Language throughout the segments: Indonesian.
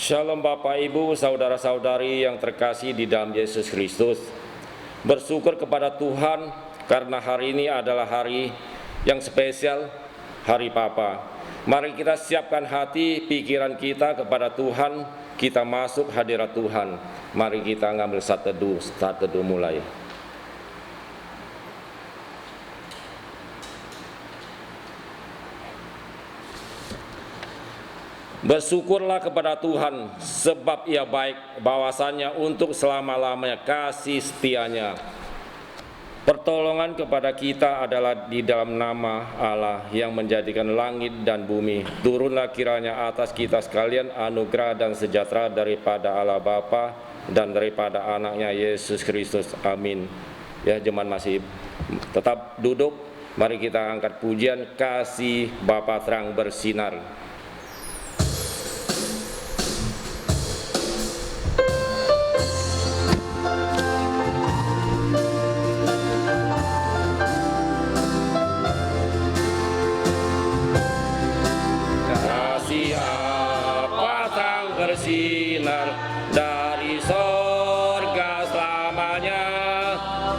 Shalom Bapak Ibu, saudara-saudari yang terkasih di dalam Yesus Kristus. Bersyukur kepada Tuhan karena hari ini adalah hari yang spesial, hari Papa. Mari kita siapkan hati, pikiran kita kepada Tuhan, kita masuk hadirat Tuhan. Mari kita ngambil saat teduh mulai. Bersyukurlah kepada Tuhan sebab Ia baik, bahwasanya untuk selama-lamanya kasih setianya. Pertolongan kepada kita adalah di dalam nama Allah yang menjadikan langit dan bumi. Turunlah kiranya atas kita sekalian anugerah dan sejahtera daripada Allah Bapa dan daripada anaknya Yesus Kristus. Amin. Ya, jemaat masih tetap duduk. Mari kita angkat pujian Kasih Bapa Terang Bersinar. Bersinar dari sorga selamanya,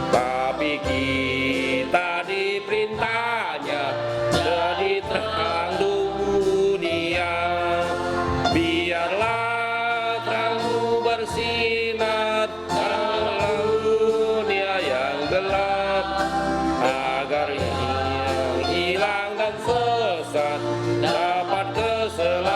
tapi kita diperintahnya jadi terang dunia. Biarlah terangmu bersinar dalam dunia yang gelap, agar yang hilang dan sesat dapat keselamatan.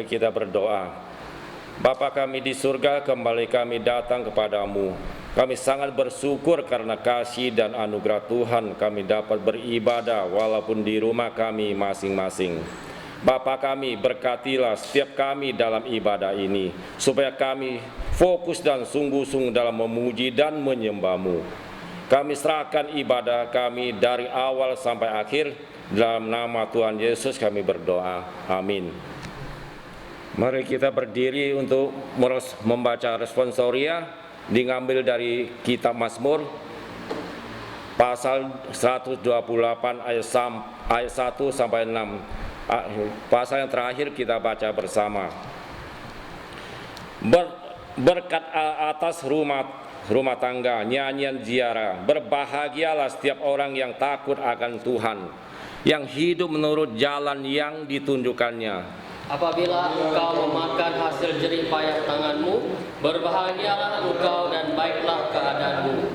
Kita berdoa. Bapa kami di surga, kembali kami datang kepadamu. Kami sangat bersyukur karena kasih dan anugerah Tuhan kami dapat beribadah walaupun di rumah kami masing-masing. Bapa kami, berkatilah setiap kami dalam ibadah ini, supaya kami fokus dan sungguh-sungguh dalam memuji dan menyembah-Mu. Kami serahkan ibadah kami dari awal sampai akhir. Dalam nama Tuhan Yesus kami berdoa. Amin. Mari kita berdiri untuk membaca responsoria, diambil dari kitab Mazmur pasal 128 ayat 1 sampai 6. Pasal yang terakhir kita baca bersama. Berkat atas rumah tangga, nyanyian ziarah. Berbahagialah setiap orang yang takut akan Tuhan, yang hidup menurut jalan yang ditunjukkannya. Apabila engkau memakan hasil jerih payah tanganmu, berbahagialah engkau dan baiklah keadaanmu.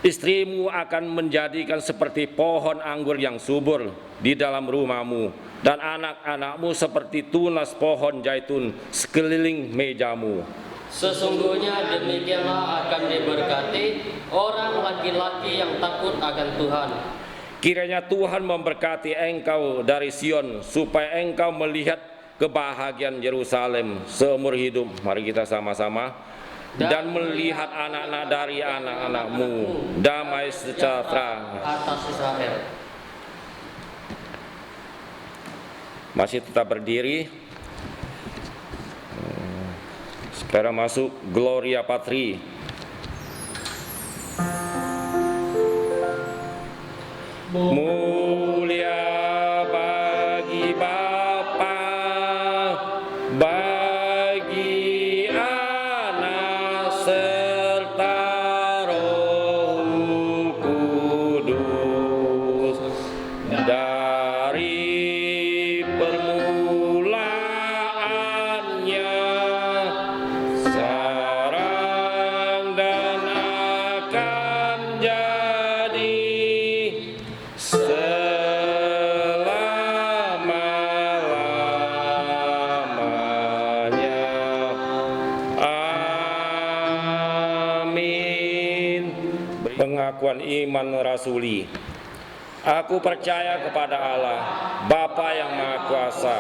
Istrimu akan menjadikan seperti pohon anggur yang subur di dalam rumahmu, dan anak-anakmu seperti tunas pohon zaitun sekeliling mejamu. Sesungguhnya demikianlah akan diberkati orang laki-laki yang takut akan Tuhan. Kiranya Tuhan memberkati engkau dari Sion, supaya engkau melihat kebahagiaan Yerusalem seumur hidup. Mari kita sama-sama. Dan melihat anak-anak dari anak-anakmu, damai sejahtera atas Israel. Masih tetap berdiri. Sekarang masuk Gloria Patri. Mulia bagi Bapa, bagi Anak serta Roh Kudus, dari permulaannya sekarang dan akan jadi selama-lamanya. Amin. Pengakuan iman rasuli. Aku percaya kepada Allah, Bapa yang Maha Kuasa,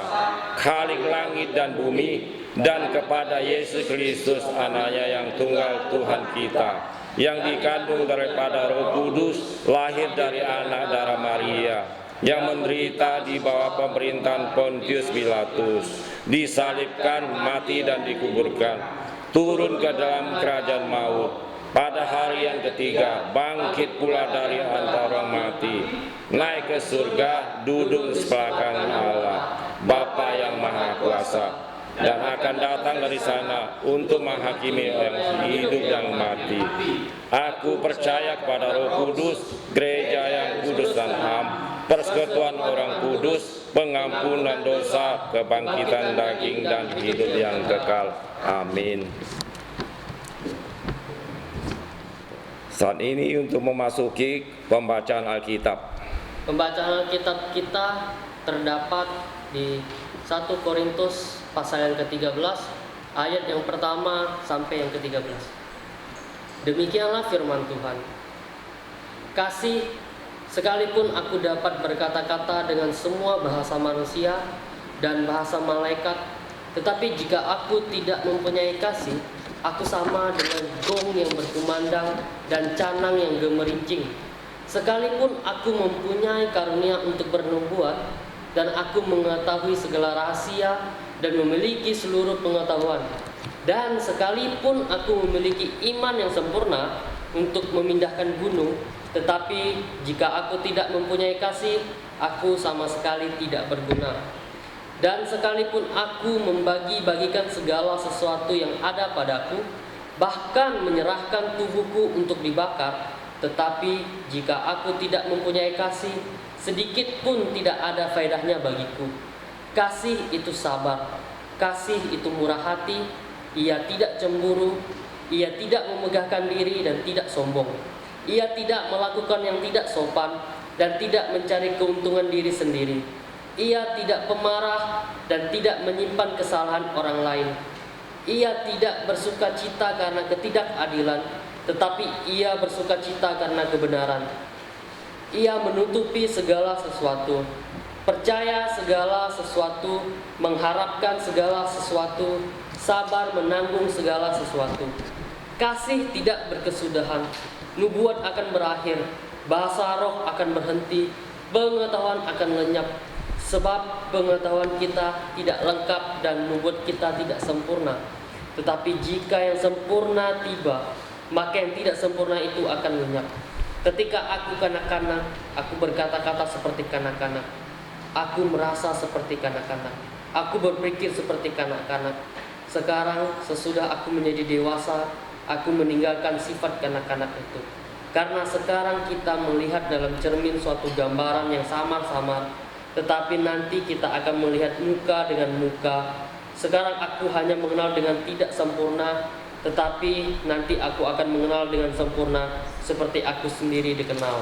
Khalik langit dan bumi, dan kepada Yesus Kristus, Anaknya yang tunggal Tuhan kita, yang dikandung daripada Roh Kudus, lahir dari anak darah Maria, yang menderita di bawah pemerintahan Pontius Pilatus, disalibkan, mati dan dikuburkan, turun ke dalam kerajaan maut, pada hari yang ketiga bangkit pula dari antara orang mati, naik ke surga, duduk di sebelah kanan Allah, Bapa yang Maha Kuasa, dan akan datang dari sana untuk menghakimi yang hidup dan mati. Aku percaya kepada Roh Kudus, gereja yang kudus dan am, persekutuan orang kudus, pengampunan dosa, kebangkitan daging dan hidup yang kekal. Amin. Saat ini untuk memasuki pembacaan Alkitab. Pembacaan Alkitab kita terdapat di 1 Korintus pasal yang ke-13 ayat yang pertama sampai yang ke-13. Demikianlah firman Tuhan. Kasih, sekalipun aku dapat berkata-kata dengan semua bahasa manusia dan bahasa malaikat, tetapi jika aku tidak mempunyai kasih, aku sama dengan gong yang berkumandang dan canang yang gemerincing. Sekalipun aku mempunyai karunia untuk bernubuat, dan aku mengetahui segala rahasia dan memiliki seluruh pengetahuan, dan sekalipun aku memiliki iman yang sempurna untuk memindahkan gunung, tetapi jika aku tidak mempunyai kasih, aku sama sekali tidak berguna. Dan sekalipun aku membagi-bagikan segala sesuatu yang ada padaku, bahkan menyerahkan tubuhku untuk dibakar, tetapi jika aku tidak mempunyai kasih, sedikit pun tidak ada faedahnya bagiku. Kasih itu sabar, kasih itu murah hati, ia tidak cemburu, ia tidak memegahkan diri dan tidak sombong. Ia tidak melakukan yang tidak sopan dan tidak mencari keuntungan diri sendiri. Ia tidak pemarah dan tidak menyimpan kesalahan orang lain. Ia tidak bersuka cita karena ketidakadilan, tetapi ia bersuka cita karena kebenaran. Ia menutupi segala sesuatu, percaya segala sesuatu, mengharapkan segala sesuatu, sabar menanggung segala sesuatu. Kasih tidak berkesudahan, nubuat akan berakhir, bahasa roh akan berhenti, pengetahuan akan lenyap. Sebab pengetahuan kita tidak lengkap dan nubuat kita tidak sempurna. Tetapi jika yang sempurna tiba, maka yang tidak sempurna itu akan lenyap. Ketika aku kanak-kanak, aku berkata-kata seperti kanak-kanak. Aku merasa seperti kanak-kanak. Aku berpikir seperti kanak-kanak. Sekarang sesudah aku menjadi dewasa, aku meninggalkan sifat kanak-kanak itu. Karena sekarang kita melihat dalam cermin suatu gambaran yang samar-samar, tetapi nanti kita akan melihat muka dengan muka. Sekarang aku hanya mengenal dengan tidak sempurna, tetapi nanti aku akan mengenal dengan sempurna seperti aku sendiri dikenal.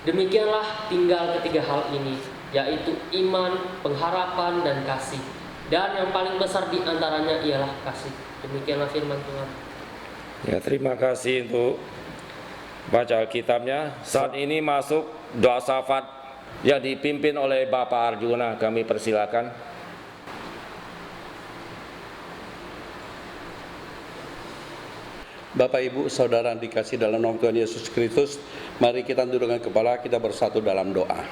Demikianlah tinggal ketiga hal ini, yaitu iman, pengharapan, dan kasih. Dan yang paling besar di antaranya ialah kasih. Demikianlah firman Tuhan. Ya, terima kasih untuk baca Alkitabnya. Saat ini masuk doa syafaat yang dipimpin oleh Bapak Arjuna. Kami persilakan. Bapak, Ibu, Saudara yang dikasih dalam nama Tuhan Yesus Kristus, mari kita tundukkan kepala, kita bersatu dalam doa.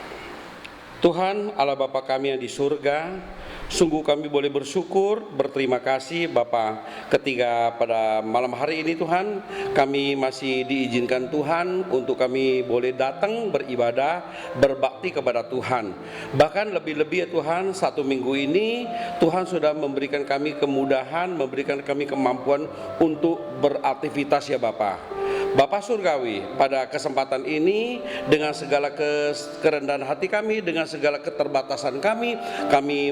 Tuhan Allah Bapa kami yang di surga, sungguh kami boleh bersyukur, berterima kasih Bapa, ketika pada malam hari ini Tuhan, kami masih diizinkan Tuhan untuk kami boleh datang beribadah, berbakti kepada Tuhan. Bahkan lebih-lebih ya Tuhan, 1 minggu ini Tuhan sudah memberikan kami kemudahan, memberikan kami kemampuan untuk beraktivitas ya Bapa. Bapak Surgawi, pada kesempatan ini dengan segala kerendahan hati kami, dengan segala keterbatasan kami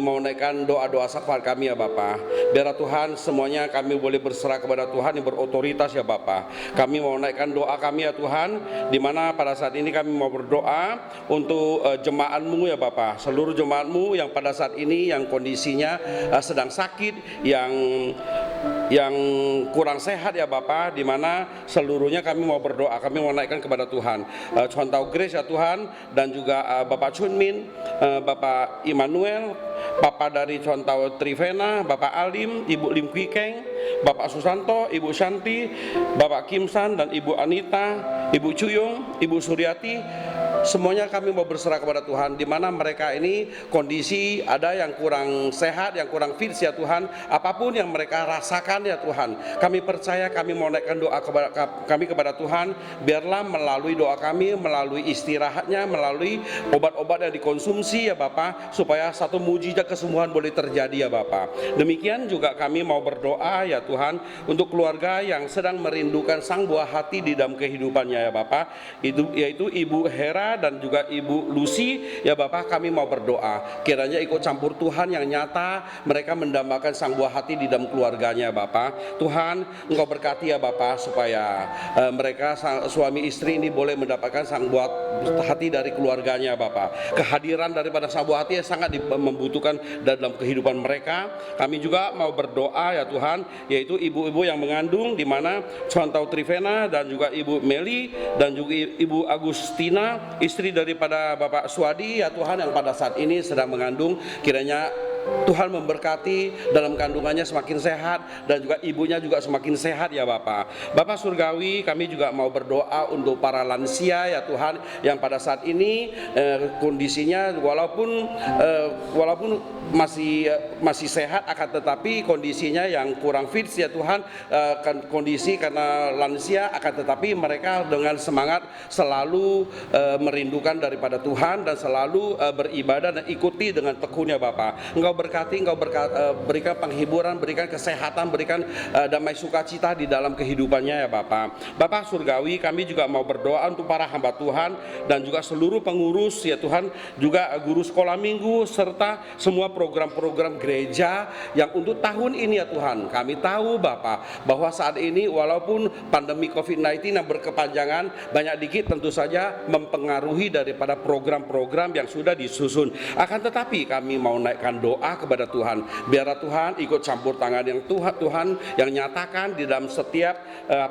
mau naikkan doa-doa syafaat kami ya Bapak. Biar Tuhan semuanya kami boleh berserah kepada Tuhan yang berotoritas ya Bapak. Kami mau naikkan doa kami ya Tuhan, di mana pada saat ini kami mau berdoa untuk jemaat-Mu ya Bapak. Seluruh jemaat-Mu yang pada saat ini yang kondisinya sedang sakit, yang kurang sehat ya Bapak, di mana seluruhnya kami mau berdoa, kami mau naikkan kepada Tuhan. Contoh Grace ya Tuhan, dan juga Bapak Chun Min, Bapak Immanuel, Bapak dari Contoh Trivena, Bapak Alim, Ibu Lim Kui Keng, Bapak Susanto, Ibu Shanti, Bapak Kim San, dan Ibu Anita, Ibu Chuyung, Ibu Suryati. Semuanya kami mau berserah kepada Tuhan, di mana mereka ini kondisi ada yang kurang sehat, yang kurang fit ya Tuhan. Apapun yang mereka rasakan ya Tuhan, kami percaya, kami mau naikkan doa kepada Tuhan. Biarlah melalui doa kami, melalui istirahatnya, melalui obat-obat yang dikonsumsi ya Bapak, supaya satu mujizat kesembuhan boleh terjadi ya Bapak. Demikian juga kami mau berdoa ya Tuhan untuk keluarga yang sedang merindukan sang buah hati di dalam kehidupannya ya Bapak, yaitu Ibu Hera dan juga Ibu Lucy ya Bapak. Kami mau berdoa kiranya ikut campur Tuhan yang nyata, mereka mendambakan sang buah hati di dalam keluarganya Bapak. Tuhan, Engkau berkati ya Bapak, supaya mereka suami istri ini boleh mendapatkan sang buah hati dari keluarganya Bapak. Kehadiran daripada sang buah hati yang sangat membutuhkan dalam kehidupan mereka. Kami juga mau berdoa ya Tuhan, yaitu ibu-ibu yang mengandung, di mana Contoh Trivena dan juga Ibu Meli dan juga Ibu Agustina, istri daripada Bapak Swadi ya Tuhan, yang pada saat ini sedang mengandung. Kiranya Tuhan memberkati dalam kandungannya semakin sehat, dan juga ibunya juga semakin sehat ya Bapak. Bapak Surgawi, kami juga mau berdoa untuk para lansia ya Tuhan, yang pada saat ini kondisinya walaupun masih sehat, akan tetapi kondisinya yang kurang fit ya Tuhan, kondisi karena lansia, akan tetapi mereka dengan semangat selalu merindukan daripada Tuhan dan selalu beribadah dan ikuti dengan tekunnya Bapak. Engkau berkati, berikan penghiburan, berikan kesehatan, berikan damai sukacita di dalam kehidupannya ya Bapak. Bapak Surgawi, kami juga mau berdoa untuk para hamba Tuhan dan juga seluruh pengurus ya Tuhan, juga guru sekolah minggu, serta semua program-program gereja yang untuk tahun ini ya Tuhan. Kami tahu Bapak bahwa saat ini walaupun pandemi COVID-19 yang berkepanjangan, banyak dikit tentu saja mempengaruhi daripada program-program yang sudah disusun. Akan tetapi kami mau naikkan doa kepada Tuhan, biarlah Tuhan ikut campur tangan yang Tuhan yang nyatakan di dalam setiap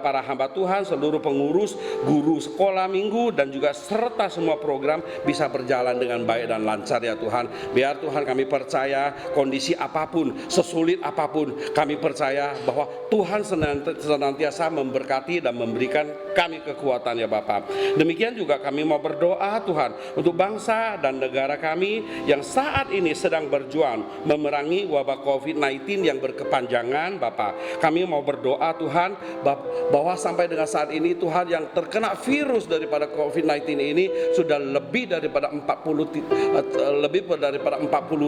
para hamba Tuhan, seluruh pengurus, guru sekolah minggu, dan juga serta semua program bisa berjalan dengan baik dan lancar ya Tuhan. Biar Tuhan, kami percaya kondisi apapun, sesulit apapun, kami percaya bahwa Tuhan senantiasa memberkati dan memberikan kami kekuatan ya Bapak. Demikian juga kami mau berdoa Tuhan untuk bangsa dan negara kami yang saat ini sedang berjuang memerangi wabah COVID-19 yang berkepanjangan Bapak. Kami mau berdoa Tuhan bahwa sampai dengan saat ini Tuhan, yang terkena virus daripada COVID-19 ini sudah lebih daripada 40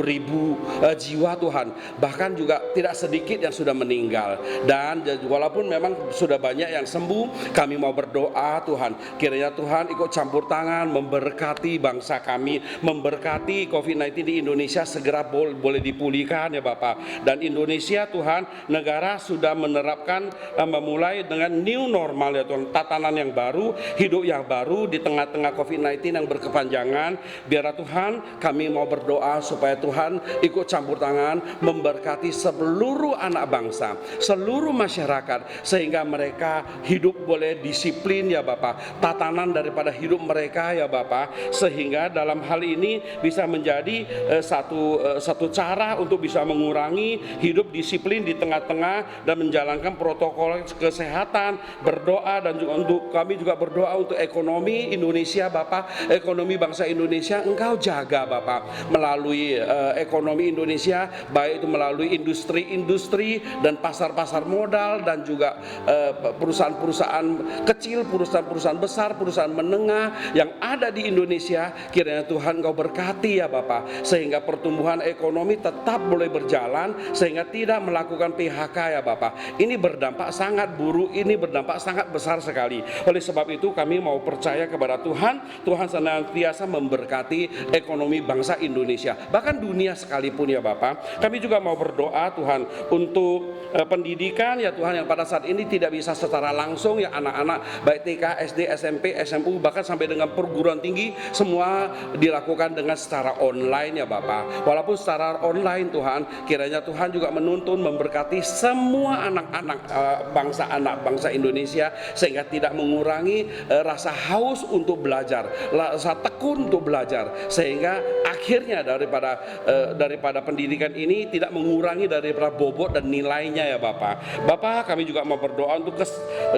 ribu jiwa Tuhan. Bahkan juga tidak sedikit yang sudah meninggal. Dan walaupun memang sudah banyak yang sembuh, kami mau berdoa Tuhan, kiranya Tuhan ikut campur tangan memberkati bangsa kami, memberkati COVID-19 di Indonesia segera boleh dipulihkan ya Bapak. Dan Indonesia Tuhan, negara sudah menerapkan memulai dengan new normal ya Tuhan, tatanan yang baru, hidup yang baru di tengah-tengah COVID-19 yang berkepanjangan. Biar Tuhan, kami mau berdoa supaya Tuhan ikut campur tangan memberkati seluruh anak bangsa, seluruh masyarakat, sehingga mereka hidup boleh disiplin ya Bapak, tatanan daripada hidup mereka ya Bapak, sehingga dalam hal ini bisa menjadi satu cara untuk bisa mengurangi hidup disiplin di tengah-tengah dan menjalankan protokol kesehatan, berdoa, dan juga untuk kami juga berdoa untuk ekonomi Indonesia Bapak, ekonomi bangsa Indonesia Engkau jaga Bapak, melalui ekonomi Indonesia, baik itu melalui industri-industri dan pasar-pasar modal, dan juga perusahaan-perusahaan kecil, perusahaan-perusahaan besar, perusahaan menengah yang ada di Indonesia. Kiranya Tuhan Engkau berkati ya Bapak, sehingga pertumbuhan ekonomi tetap boleh berjalan, sehingga tidak melakukan PHK ya Bapak. Ini berdampak sangat buruk, ini berdampak sangat besar sekali. Oleh sebab itu kami mau percaya kepada Tuhan, Tuhan senantiasa memberkati ekonomi bangsa Indonesia, bahkan dunia sekalipun ya Bapak. Kami juga mau berdoa Tuhan untuk pendidikan ya Tuhan, yang pada saat ini tidak bisa secara langsung ya, anak-anak baik TK, SD, SMP, SMU, bahkan sampai dengan perguruan tinggi, semua dilakukan dengan secara online ya Bapak. Walaupun secara online Tuhan, kiranya Tuhan juga menuntun, memberkati semua anak-anak bangsa Indonesia, sehingga tidak mengurangi rasa haus untuk belajar, rasa tekun untuk belajar, sehingga akhirnya daripada pendidikan ini tidak mengurangi daripada bobot dan nilainya ya Bapak. Bapak, kami juga mau berdoa untuk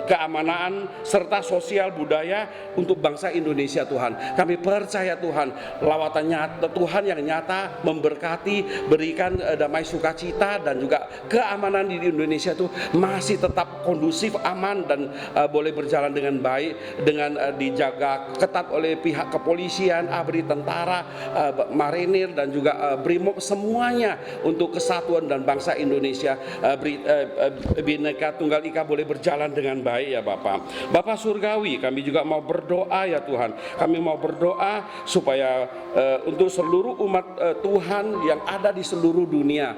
keamanan serta sosial budaya untuk bangsa Indonesia Tuhan. Kami percaya Tuhan, lawatan nyata Tuhan yang nyata memberkati, berikan damai sukacita, dan juga keamanan di Indonesia itu masih tetap kondusif, aman, dan boleh berjalan dengan baik, dengan dijaga ketat oleh pihak kepolisian, ABRI, tentara, marinir, dan juga BRIMOB, semuanya untuk kesatuan dan bangsa Indonesia, Bhinneka Tunggal Ika boleh berjalan dengan baik ya Bapak. Bapak surgawi, kami juga mau berdoa ya Tuhan. Kami mau berdoa supaya untuk seluruh umat Tuhan yang ada di seluruh dunia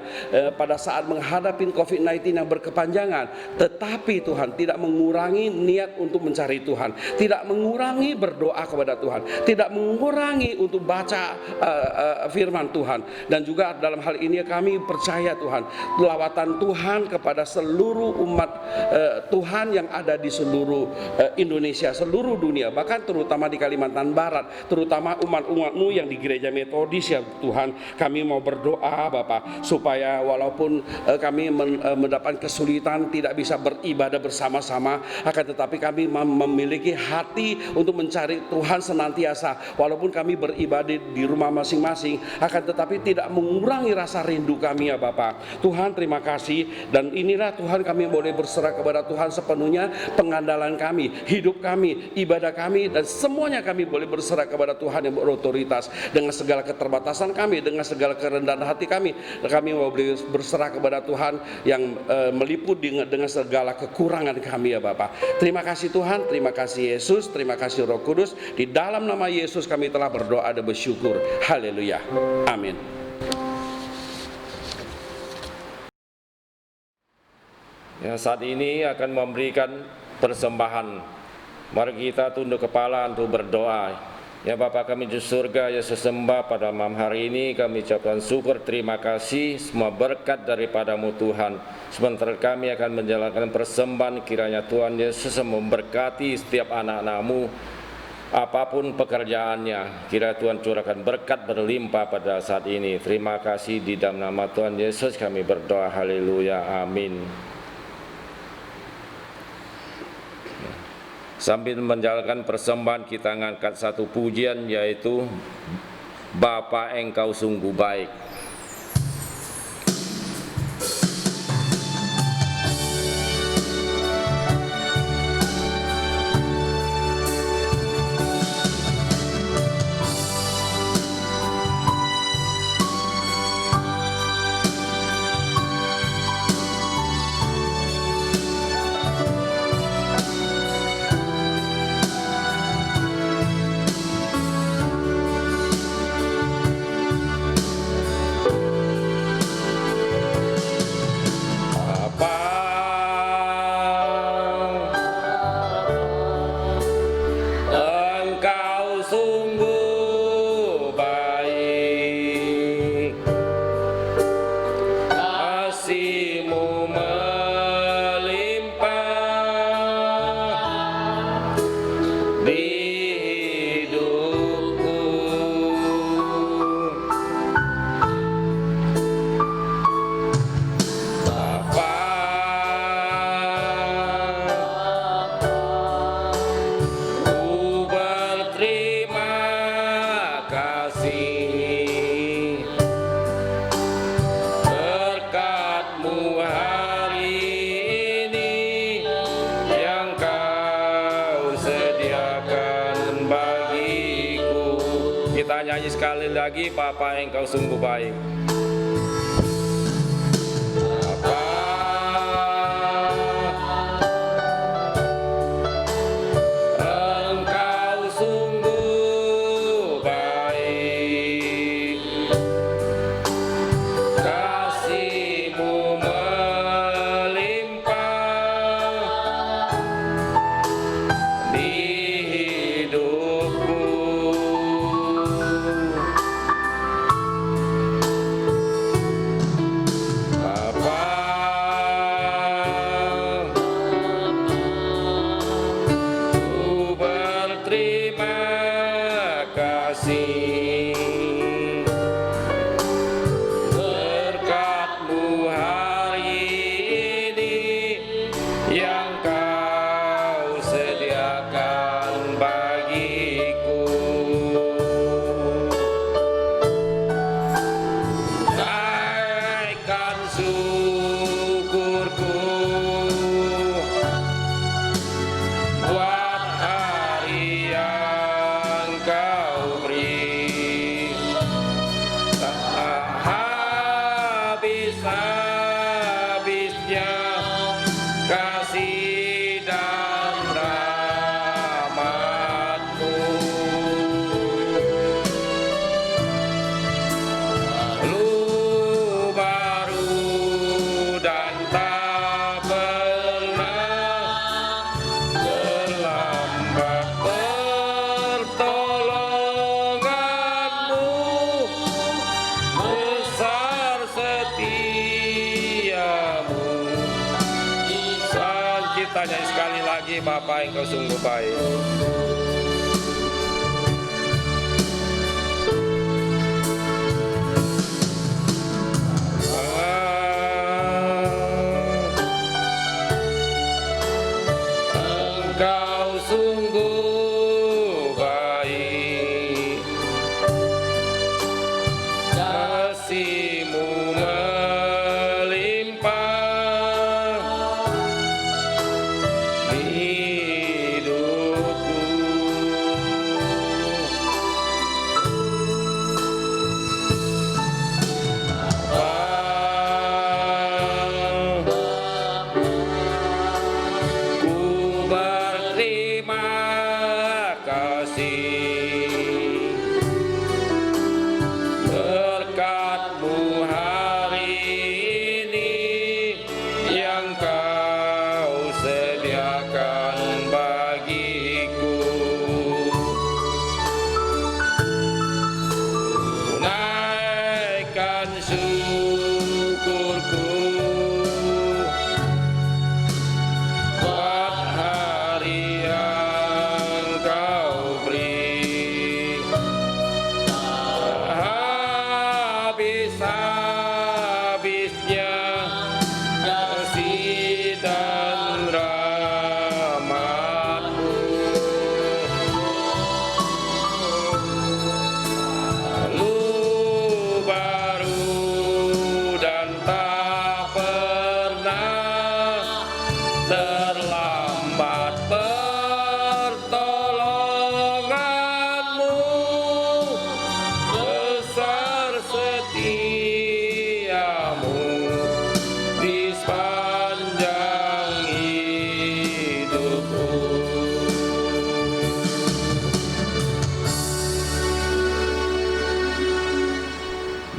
pada saat menghadapi COVID-19 yang berkepanjangan, tetapi Tuhan tidak mengurangi niat untuk mencari Tuhan, tidak mengurangi berdoa kepada Tuhan, tidak mengurangi untuk baca firman Tuhan. Dan juga dalam hal ini kami percaya Tuhan, lawatan Tuhan kepada seluruh umat Tuhan yang ada di seluruh Indonesia, seluruh dunia, bahkan terutama di Kalimantan Barat, terutama umat-umat-Mu yang di gereja Metodis ya Tuhan. Kami mau berdoa Bapak, supaya walaupun kami mendapat kesulitan tidak bisa beribadah bersama-sama, akan tetapi kami memiliki hati untuk mencari Tuhan senantiasa, walaupun kami beribadah di rumah masing-masing, akan tetapi tidak mengurangi rasa rindu kami ya Bapak. Tuhan terima kasih, dan inilah Tuhan kami boleh berserah kepada Tuhan sepenuhnya, pengandalan kami, hidup kami, ibadah kami, dan semuanya kami boleh berserah kepada Tuhan yang berotoritas. Dengan segala keterbatasan kami, dengan segala kerendahan hati kami mau boleh berserah kepada Tuhan yang meliput dengan segala kekurangan kami ya Bapak. Terima kasih Tuhan, terima kasih Yesus, terima kasih Roh Kudus. Di dalam nama Yesus kami telah berdoa dan bersyukur. Haleluya. Amin. Ya, saat ini akan memberikan persembahan. Mari kita tunduk kepala untuk berdoa. Ya Bapa kami di surga, ya sesembah pada malam hari ini kami ucapkan syukur, terima kasih, semua berkat daripada-Mu Tuhan. Sebentar kami akan menjalankan persembahan, kiranya Tuhan Yesus memberkati setiap anak-anak-Mu, apapun pekerjaannya. Kira Tuhan curahkan berkat berlimpah pada saat ini. Terima kasih, di dalam nama Tuhan Yesus kami berdoa, haleluya, amin. Sambil menjalankan persembahan, kita angkat satu pujian, yaitu Bapa Engkau sungguh baik. nyanyi sekali lagi, Bapa Engkau sungguh baik. Tanya sekali lagi, Bapa Engkau sungguh baik. Engkau sungguh baik, kasih-Mu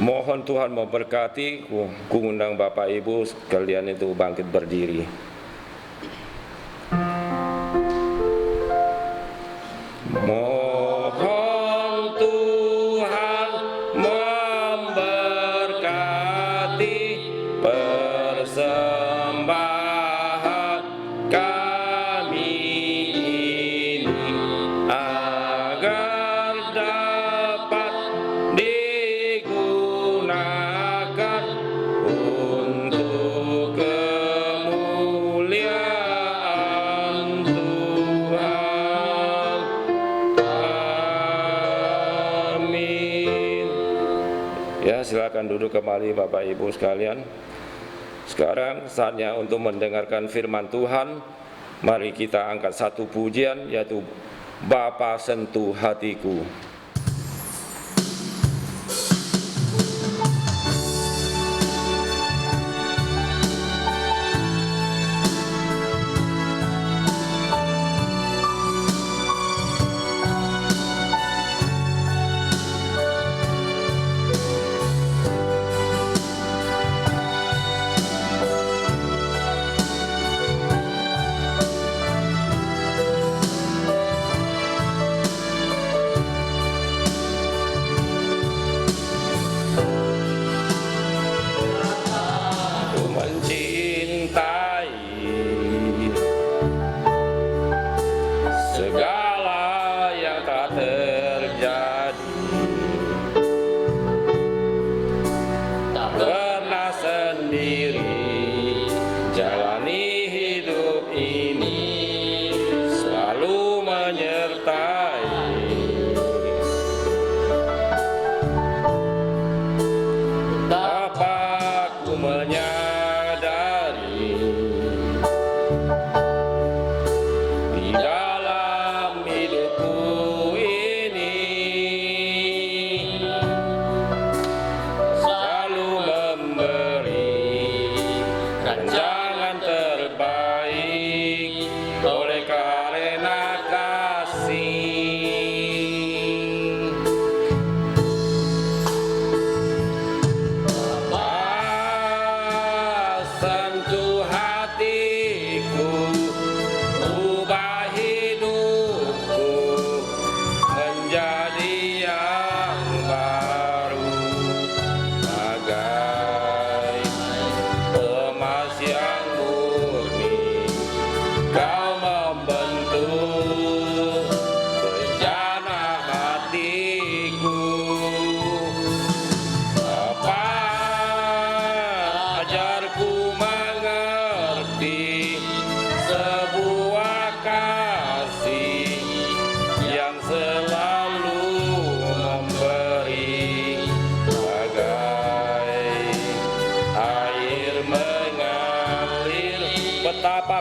Mohon Tuhan memberkati, ku undang Bapak Ibu sekalian itu bangkit berdiri. Mohon Tuhan memberkati persembahan kami ini, agar dapat digunakan untuk kemuliaan Tuhan. Amin. Ya, silakan duduk kembali Bapak Ibu sekalian. Sekarang saatnya untuk mendengarkan firman Tuhan. Mari kita angkat satu pujian, yaitu Bapa sentuh hatiku.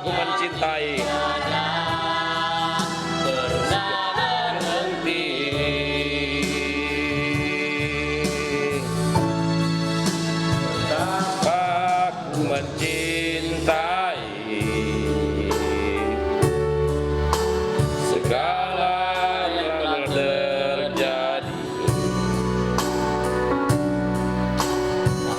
Aku mencintai. Aku mencintai segala yang terjadi.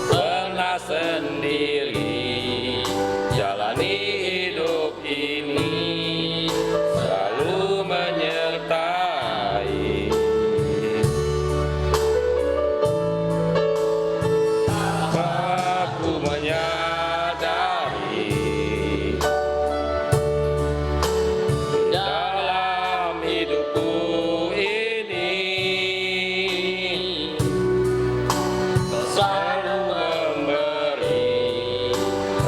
Pernah sendiri jalani hidup ini, selalu menyertai. Aku menyadari dalam hidupku ini Kau selalu memberi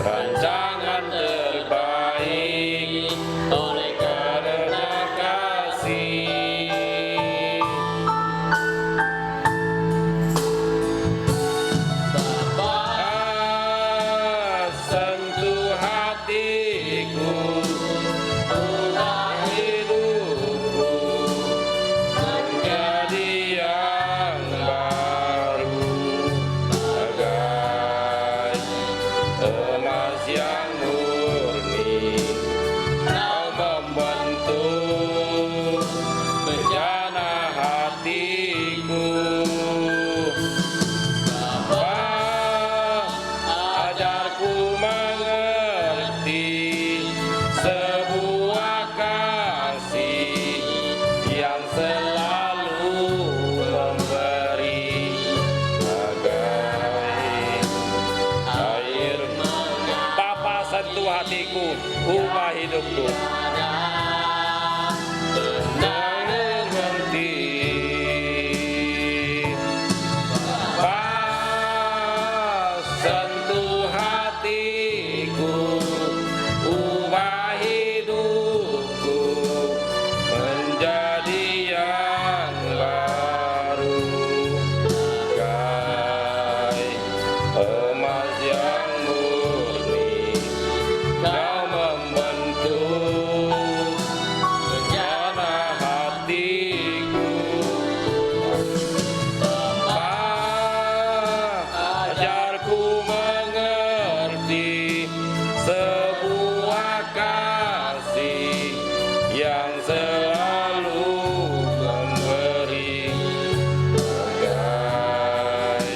rancangan terbaik oleh karena kasih. Sentuh hatiku, ubah hidupku menjadi yang baru, bagai emas yang murni. Kau membentuk bejana hatiku. Ajarku mengerti sebuah kasih yang selalu memberi, bagai air. Bapa, sentuh hatiku, ubah hidupku. Mengerti. Sentuh hatiku, ubah hidupku menjadi yang baru, bagai emas yang murni. Kau membentuk bejana hatiku. Ajarku mengerti sebuah kasih yang selalu memberi, bagai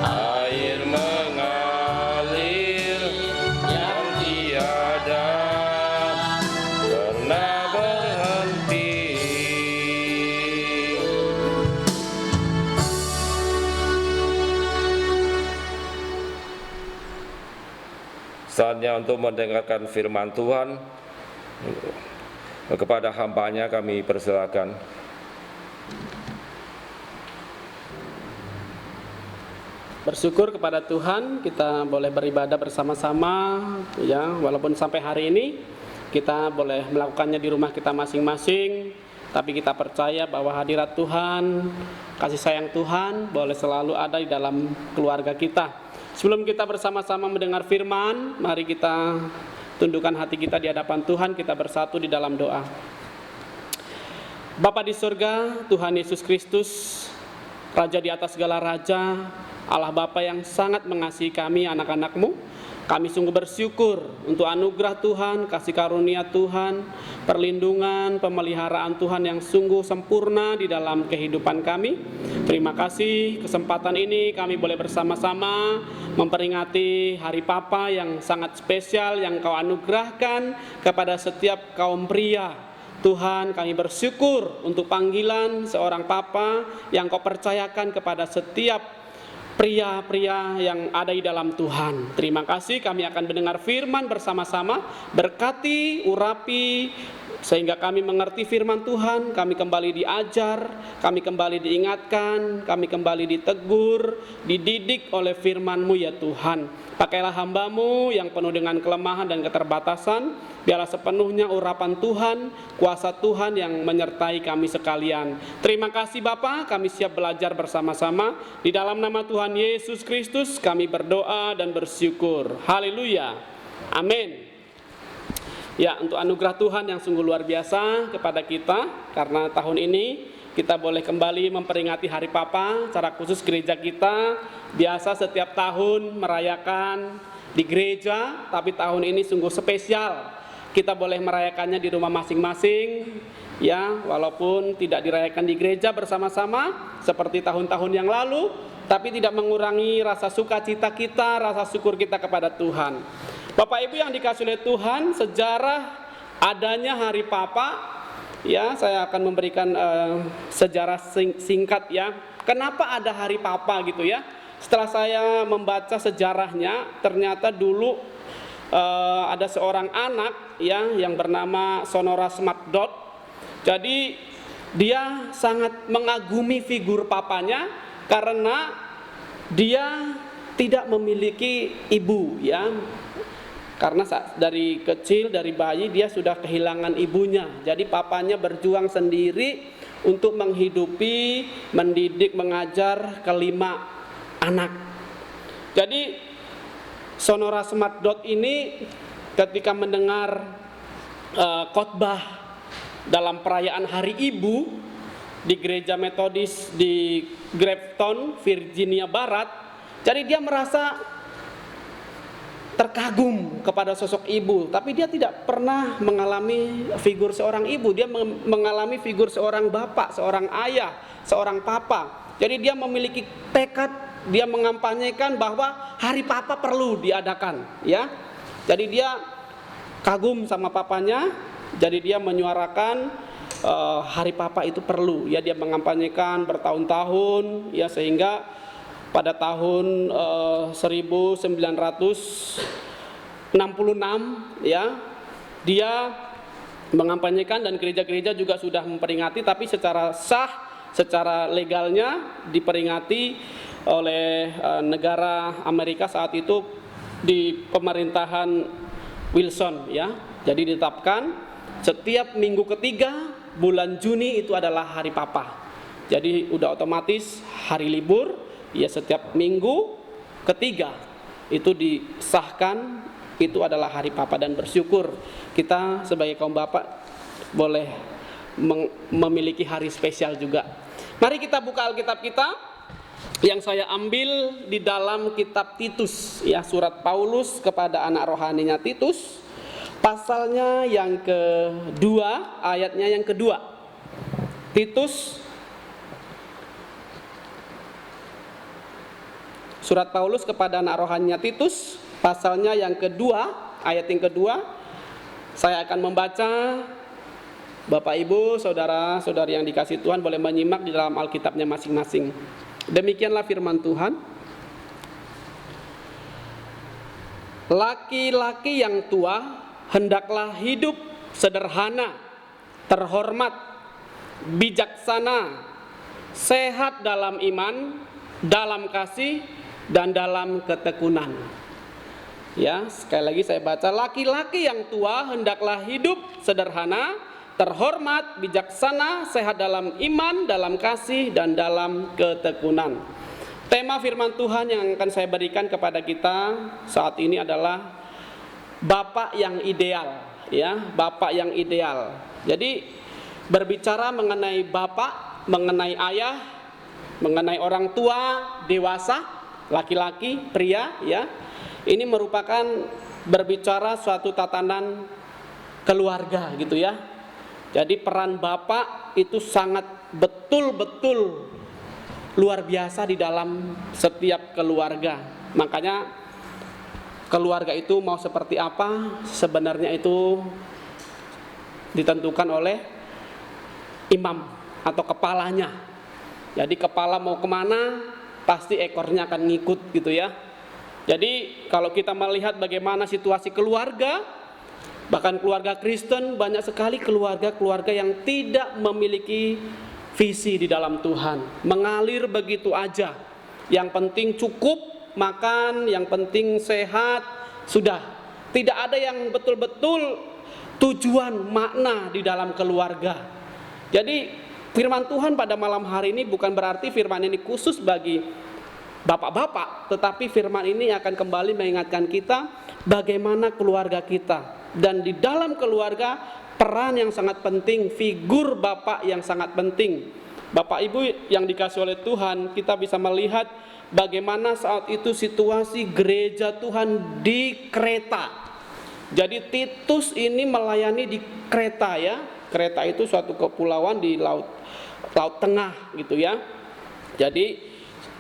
air mengalir yang tiada pernah berhenti. Saatnya untuk mendengarkan firman Tuhan. Kepada hamba-Nya kami persilakan. Bersyukur kepada Tuhan, kita boleh beribadah bersama-sama, ya, walaupun sampai hari ini kita boleh melakukannya di rumah kita masing-masing, tapi kita percaya bahwa hadirat Tuhan, kasih sayang Tuhan boleh selalu ada di dalam keluarga kita. Sebelum kita bersama-sama mendengar firman, mari kita tundukkan hati kita di hadapan Tuhan, kita bersatu di dalam doa. Bapa di surga, Tuhan Yesus Kristus, Raja di atas segala raja, Allah Bapa yang sangat mengasihi kami anak-anak-Mu, kami sungguh bersyukur untuk anugerah Tuhan, kasih karunia Tuhan, perlindungan, pemeliharaan Tuhan yang sungguh sempurna di dalam kehidupan kami. Terima kasih kesempatan ini kami boleh bersama-sama memperingati Hari Papa yang sangat spesial yang Kau anugerahkan kepada setiap kaum pria. Tuhan, kami bersyukur untuk panggilan seorang Papa yang Kau percayakan kepada setiap pria-pria yang ada di dalam Tuhan. Terima kasih, kami akan mendengar firman bersama-sama. Berkati, urapi, sehingga kami mengerti firman Tuhan, kami kembali diajar, kami kembali diingatkan, kami kembali ditegur, dididik oleh firman-Mu ya Tuhan. Pakailah hamba-Mu yang penuh dengan kelemahan dan keterbatasan, biarlah sepenuhnya urapan Tuhan, kuasa Tuhan yang menyertai kami sekalian. Terima kasih Bapa, kami siap belajar bersama-sama. Di dalam nama Tuhan Yesus Kristus kami berdoa dan bersyukur. Haleluya. Amin. Ya, untuk anugerah Tuhan yang sungguh luar biasa kepada kita, karena tahun ini kita boleh kembali memperingati Hari Papa. Secara khusus gereja kita biasa setiap tahun merayakan di gereja, tapi tahun ini sungguh spesial. Kita boleh merayakannya di rumah masing-masing, ya, walaupun tidak dirayakan di gereja bersama-sama seperti tahun-tahun yang lalu, tapi tidak mengurangi rasa sukacita kita, rasa syukur kita kepada Tuhan. Bapak Ibu yang dikasihi oleh Tuhan, sejarah adanya Hari Papa, ya, saya akan memberikan sejarah singkat ya. Kenapa ada Hari Papa gitu ya? Setelah saya membaca sejarahnya, ternyata dulu ada seorang anak ya yang bernama Sonora Smartdot. Jadi dia sangat mengagumi figur papanya karena dia tidak memiliki ibu ya. Karena dari kecil, dari bayi dia sudah kehilangan ibunya. Jadi papanya berjuang sendiri untuk menghidupi, mendidik, mengajar kelima anak. Jadi Sonora Smartdot ini ketika mendengar khotbah dalam perayaan Hari Ibu di gereja Metodis di Grafton, Virginia Barat, jadi dia merasa terkagum kepada sosok ibu, tapi dia tidak pernah mengalami figur seorang ibu. Dia mengalami figur seorang bapak, seorang ayah, seorang papa. Jadi dia memiliki tekad, dia mengampanyekan bahwa Hari Papa perlu diadakan, ya. Jadi dia kagum sama papanya, jadi dia menyuarakan Hari Papa itu perlu, ya. Dia mengampanyekan bertahun-tahun, ya, sehingga pada tahun 1966 ya dia mengampanyekan dan gereja-gereja juga sudah memperingati, tapi secara sah, secara legalnya diperingati oleh negara Amerika saat itu di pemerintahan Wilson ya. Jadi ditetapkan setiap minggu ketiga bulan Juni itu adalah Hari Papa. Jadi udah otomatis hari libur. Ya, setiap minggu ketiga itu disahkan itu adalah Hari Papa, dan bersyukur kita sebagai kaum bapak boleh memiliki hari spesial juga. Mari kita buka Alkitab kita yang saya ambil di dalam kitab Titus ya, surat Paulus kepada anak rohaninya Titus, pasalnya yang kedua, ayatnya yang kedua. Titus, surat Paulus kepada anak rohaninya Titus, pasalnya yang kedua, ayat yang kedua. Saya akan membaca. Bapak Ibu, saudara-saudari yang dikasihi Tuhan boleh menyimak di dalam Alkitabnya masing-masing. Demikianlah firman Tuhan. Laki-laki yang tua hendaklah hidup sederhana, terhormat, bijaksana, sehat dalam iman, dalam kasih, dan dalam ketekunan. Ya, sekali lagi saya baca, laki-laki yang tua hendaklah hidup sederhana, terhormat, bijaksana, sehat dalam iman, dalam kasih, dan dalam ketekunan. Tema firman Tuhan yang akan saya berikan kepada kita saat ini adalah Bapak yang ideal, ya, Bapak yang ideal. Jadi berbicara mengenai bapak, mengenai ayah, mengenai orang tua dewasa, laki-laki, pria, ya. Ini merupakan berbicara suatu tatanan keluarga gitu ya. Jadi peran bapak itu sangat betul-betul luar biasa di dalam setiap keluarga. Makanya keluarga itu mau seperti apa sebenarnya itu ditentukan oleh imam atau kepalanya. Jadi kepala mau kemana, pasti ekornya akan ngikut gitu ya. Jadi kalau kita melihat bagaimana situasi keluarga, bahkan keluarga Kristen, banyak sekali keluarga-keluarga yang tidak memiliki visi di dalam Tuhan, mengalir begitu aja. Yang penting cukup makan, yang penting sehat, sudah. Tidak ada yang betul-betul tujuan, makna di dalam keluarga. Jadi firman Tuhan pada malam hari ini bukan berarti firman ini khusus bagi bapak-bapak, tetapi firman ini akan kembali mengingatkan kita bagaimana keluarga kita, Dan di dalam keluarga peran yang sangat penting, figur bapak yang sangat penting. Bapak Ibu yang dikasih oleh Tuhan, kita bisa melihat bagaimana saat itu situasi gereja Tuhan di Kreta. Jadi Titus ini melayani di Kreta ya. Kreta itu suatu kepulauan di laut tengah gitu ya. Jadi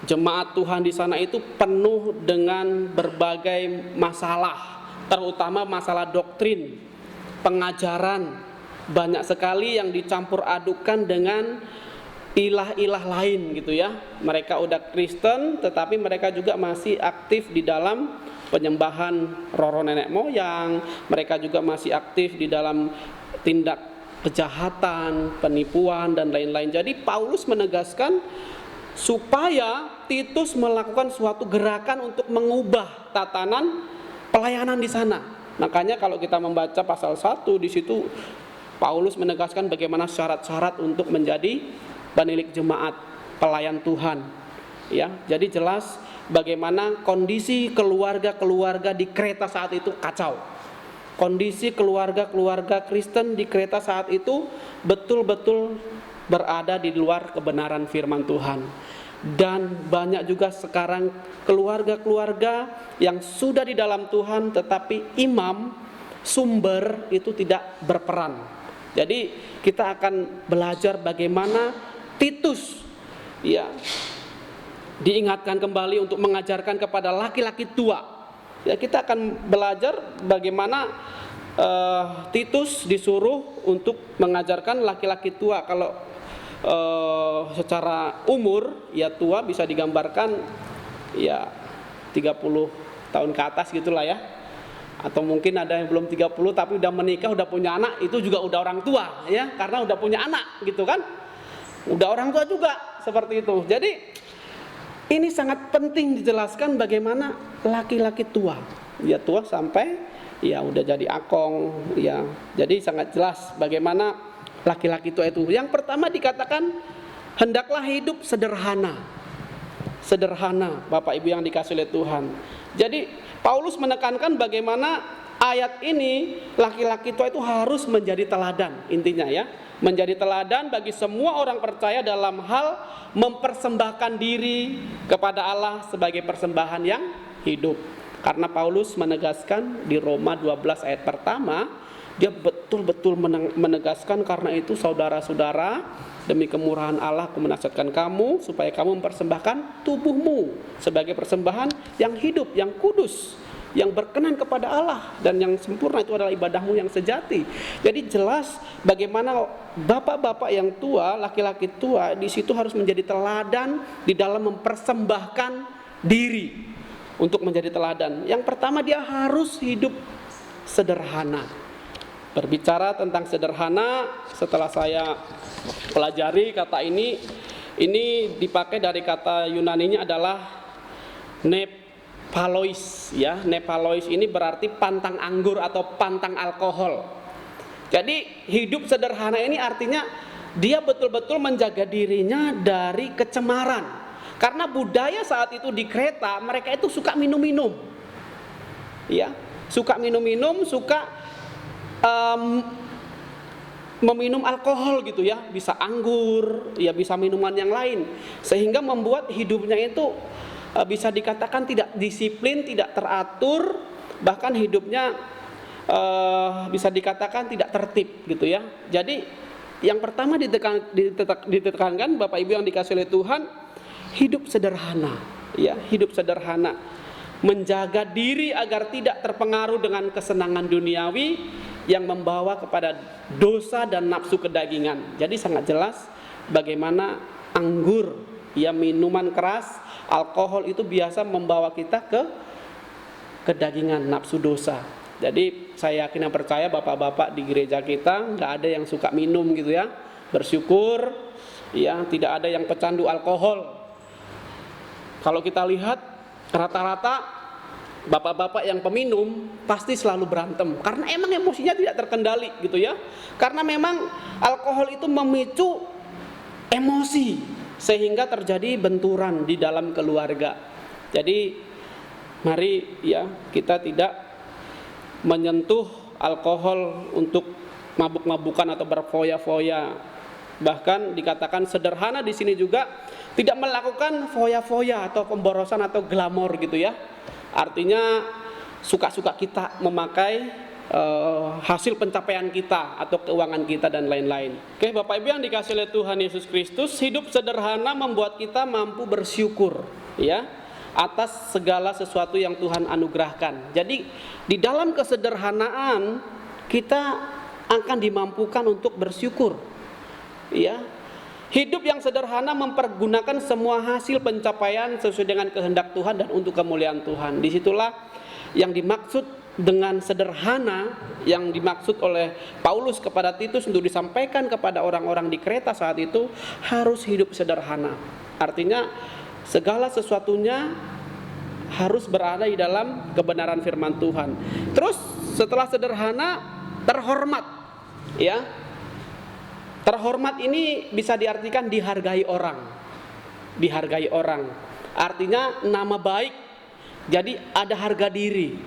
jemaat Tuhan di sana itu penuh dengan berbagai masalah, terutama masalah doktrin, pengajaran, banyak sekali yang dicampur adukan dengan ilah-ilah lain gitu ya. Mereka udah Kristen tetapi mereka juga masih aktif di dalam penyembahan roro nenek moyang. Mereka juga masih aktif di dalam tindak kejahatan, penipuan dan lain-lain. Jadi Paulus menegaskan supaya Titus melakukan suatu gerakan untuk mengubah tatanan pelayanan di sana. Makanya kalau kita membaca pasal 1 di situ Paulus menegaskan bagaimana syarat-syarat untuk menjadi penilik jemaat, pelayan Tuhan. Ya, jadi jelas bagaimana kondisi keluarga-keluarga di Kreta saat itu kacau. Kondisi keluarga-keluarga Kristen di Kreta saat itu betul-betul berada di luar kebenaran firman Tuhan. Dan banyak juga sekarang keluarga-keluarga yang sudah di dalam Tuhan tetapi imam, sumber itu tidak berperan. Jadi kita akan belajar bagaimana Titus ya diingatkan kembali untuk mengajarkan kepada laki-laki tua. Ya, kita akan belajar bagaimana Titus disuruh untuk mengajarkan laki-laki tua. Kalau secara umur ya tua bisa digambarkan ya 30 tahun ke atas gitulah ya. Atau mungkin ada yang belum 30 tapi udah menikah, udah punya anak, itu juga udah orang tua ya, karena udah punya anak gitu kan. Udah orang tua juga seperti itu. Jadi ini sangat penting dijelaskan bagaimana laki-laki tua. Ya tua sampai ya udah jadi akong ya. Jadi sangat jelas bagaimana laki-laki tua itu. Yang pertama dikatakan hendaklah hidup sederhana. Sederhana, Bapak Ibu yang dikasih oleh Tuhan. Jadi Paulus menekankan bagaimana ayat ini laki-laki tua itu harus menjadi teladan intinya ya. Menjadi teladan bagi semua orang percaya dalam hal mempersembahkan diri kepada Allah sebagai persembahan yang hidup. Karena Paulus menegaskan di Roma 12 ayat pertama, dia betul-betul menegaskan karena itu saudara-saudara, demi kemurahan Allah aku menasihatkan kamu supaya kamu mempersembahkan tubuhmu sebagai persembahan yang hidup, yang kudus, yang berkenan kepada Allah, dan yang sempurna itu adalah ibadahmu yang sejati. Jadi jelas bagaimana bapak-bapak yang tua, laki-laki tua di situ harus menjadi teladan di dalam mempersembahkan diri untuk menjadi teladan. Yang pertama dia harus hidup sederhana. Berbicara tentang sederhana, setelah saya pelajari kata ini dipakai dari kata Yunaninya adalah nepalois ya. Nepalois ini berarti pantang anggur atau pantang alkohol. Jadi hidup sederhana ini artinya dia betul-betul menjaga dirinya dari kecemaran. Karena budaya saat itu di Kreta mereka itu suka minum-minum. Ya, suka minum-minum, suka meminum alkohol gitu ya, bisa anggur, ya bisa minuman yang lain, sehingga membuat hidupnya itu bisa dikatakan tidak disiplin, tidak teratur, bahkan hidupnya bisa dikatakan tidak tertib gitu ya. Jadi yang pertama ditekankan Bapak Ibu yang dikasih oleh Tuhan, hidup sederhana, ya hidup sederhana, menjaga diri agar tidak terpengaruh dengan kesenangan duniawi yang membawa kepada dosa dan nafsu kedagingan. Jadi sangat jelas bagaimana anggur, ya minuman keras, alkohol itu biasa membawa kita ke kedagingan, nafsu dosa. Jadi saya yakin dan percaya bapak-bapak di gereja kita nggak ada yang suka minum gitu ya. Bersyukur, ya tidak ada yang pecandu alkohol. Kalau kita lihat rata-rata bapak-bapak yang peminum pasti selalu berantem karena emang emosinya tidak terkendali gitu ya. Karena memang alkohol itu memicu emosi sehingga terjadi benturan di dalam keluarga. Jadi mari ya kita tidak menyentuh alkohol untuk mabuk-mabukan atau berfoya-foya. Bahkan dikatakan sederhana di sini juga tidak melakukan foya-foya atau pemborosan atau glamor gitu ya. Artinya suka-suka kita memakai hasil pencapaian kita atau keuangan kita dan lain-lain. Oke, Bapak Ibu yang dikasihi oleh Tuhan Yesus Kristus, hidup sederhana membuat kita mampu bersyukur ya atas segala sesuatu yang Tuhan anugerahkan. Jadi di dalam kesederhanaan kita akan dimampukan untuk bersyukur. Ya. Hidup yang sederhana mempergunakan semua hasil pencapaian sesuai dengan kehendak Tuhan dan untuk kemuliaan Tuhan. Disitulah yang dimaksud dengan sederhana yang dimaksud oleh Paulus kepada Titus untuk disampaikan kepada orang-orang di Kreta saat itu, harus hidup sederhana. Artinya segala sesuatunya harus berada di dalam kebenaran firman Tuhan. Terus setelah sederhana, terhormat ya. Terhormat ini bisa diartikan dihargai orang. Dihargai orang. Artinya nama baik. Jadi ada harga diri.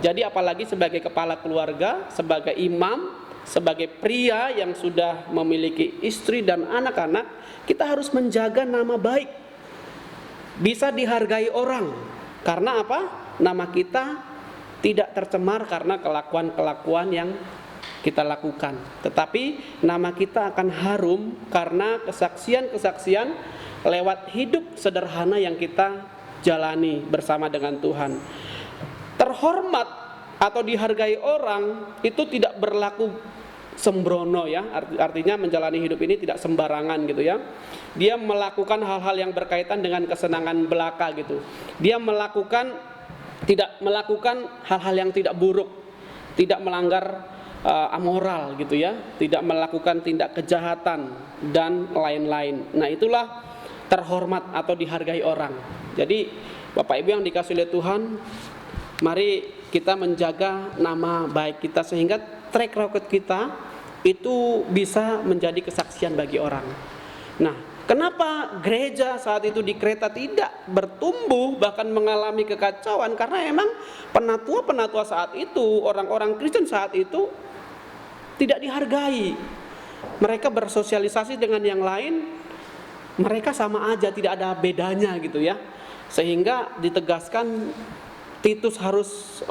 Jadi apalagi sebagai kepala keluarga, sebagai imam, sebagai pria yang sudah memiliki istri dan anak-anak, kita harus menjaga nama baik. Bisa dihargai orang. Karena apa? Nama kita tidak tercemar karena kelakuan-kelakuan yang kita lakukan. Tetapi nama kita akan harum karena kesaksian-kesaksian lewat hidup sederhana yang kita jalani bersama dengan Tuhan. Terhormat atau dihargai orang itu tidak berlaku sembrono ya. Artinya menjalani hidup ini tidak sembarangan gitu ya. Dia melakukan hal-hal yang berkaitan dengan kesenangan belaka gitu. Dia tidak melakukan hal-hal yang tidak buruk, tidak melanggar amoral gitu ya, tidak melakukan tindak kejahatan dan lain-lain. Nah, itulah terhormat atau dihargai orang. Jadi Bapak Ibu yang dikasihi oleh Tuhan, mari kita menjaga nama baik kita sehingga track record kita itu bisa menjadi kesaksian bagi orang. Nah, kenapa gereja saat itu di Kreta tidak bertumbuh bahkan mengalami kekacauan? Karena emang penatua-penatua saat itu, orang-orang Kristen saat itu tidak dihargai. Mereka bersosialisasi dengan yang lain, mereka sama aja, tidak ada bedanya gitu ya. Sehingga ditegaskan Titus harus